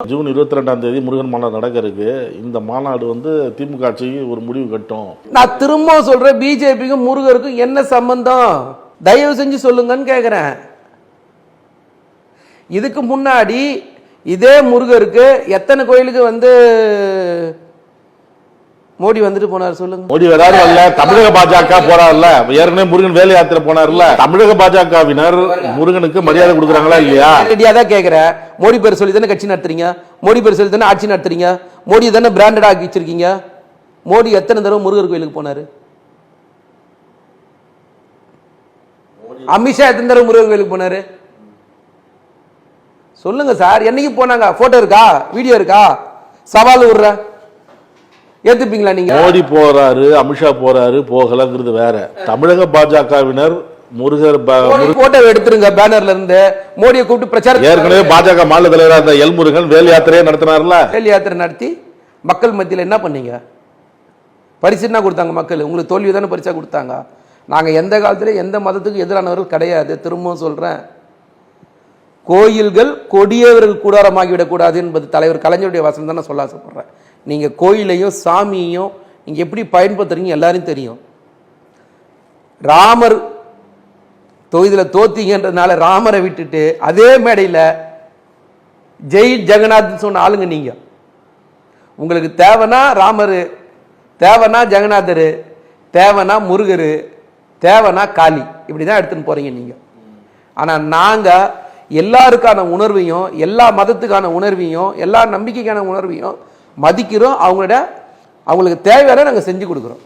June 22ஆம் தேதி முருகன் மாநாடு நடக்க இருக்கு. இந்த மாநாடு திமுக ஆட்சிக்கு ஒரு முடிவு கட்டும். நான் திரும்ப சொல்றேன், பிஜேபிக்கும் முருகருக்கும் என்ன சம்பந்தம்? தயவு செஞ்சு சொல்லுங்கன்னு கேக்குறேன். இதுக்கு முன்னாடி இதே முருகருக்கு எத்தனை கோயிலுக்கு மோடி வந்துட்டு போனார் சொல்லுங்க. மோடி வராரு இல்ல, தமிழக பாஜக போறாருல்ல, ஏற்கனவே முருகன் வேலை யாத்திரை போனார்ல. தமிழக பாஜகவினர் முருகனுக்கு மரியாதை கொடுக்குறாங்களா இல்லையா? ரெடியா தான் கேக்குறேன். மோடி பேர் சொல்லி தானே கட்சி நடத்துறீங்க, மோடி பேர் சொல்லி தானே ஆட்சி நடத்துறீங்க, மோடி தானே பிராண்டட் ஆக்கி வச்சிருக்கீங்க. மோடி எத்தனை தடவை முருகர் கோயிலுக்கு போனாரு? அமித்ஷா எத்தனை தடவை முருகர் கோயிலுக்கு போனாரு? சொல்லுங்க சார். என்னைக்கு போனாங்க? போட்டோ இருக்கா, வீடியோ இருக்கா? சவால் விடுற ஏத்துப்பீங்களா நீங்க? மோடி போறாரு, அமித்ஷா போறாரு, போகலங்கிறது வேற. தமிழக பாஜகவினர் முருகர் போட்டோ எடுத்துருங்க பேனர்ல இருந்து. மோடியை கூப்பிட்டு பிரச்சாரம். ஏற்கனவே பாஜக மாநில தலைவராக இருந்த எல் முருகன் வேலை யாத்திரையை நடத்தினார்ல. வேலை யாத்திரை நடத்தி மக்கள் மத்தியில் என்ன பண்ணீங்க? பரிசு என்ன கொடுத்தாங்க மக்கள்? உங்களுக்கு தோல்வி தானே பரிசா கொடுத்தாங்க. நாங்க எந்த காலத்திலே எந்த மதத்துக்கு எதிரானவர்கள் கிடையாது. திரும்பவும் சொல்றேன், கோயில்கள் கொடியவர்கள் கூடாரமாகிவிடக் கூடாது என்பது தலைவர் கலைஞருடைய வசனம் தான் நான் சொல்ல ஆசைப்படுறேன். நீங்க கோயிலையும் சாமியையும் நீங்க எப்படி பயன்படுத்துறீங்க எல்லாரும் தெரியும். ராமர் தொகுதியில் தோத்தீங்கன்றதுனால ராமரை விட்டுட்டு அதே மேடையில் ஜெய் ஜெகநாத் சொன்ன ஆளுங்க நீங்க. உங்களுக்கு தேவைன்னா ராமர், தேவைன்னா ஜெகநாதர், தேவைன்னா முருகர், தேவைன்னா காளி, இப்படிதான் எடுத்துன்னு போறீங்க நீங்க. ஆனா நாங்க எல்லாருக்கான உணர்வையும், எல்லா மதத்துக்கான உணர்வையும், எல்லா நம்பிக்கைக்கான உணர்வையும் மதிக்கிறோம். அவங்களுக்கு தேவையான நாங்கள் செஞ்சு கொடுக்குறோம்.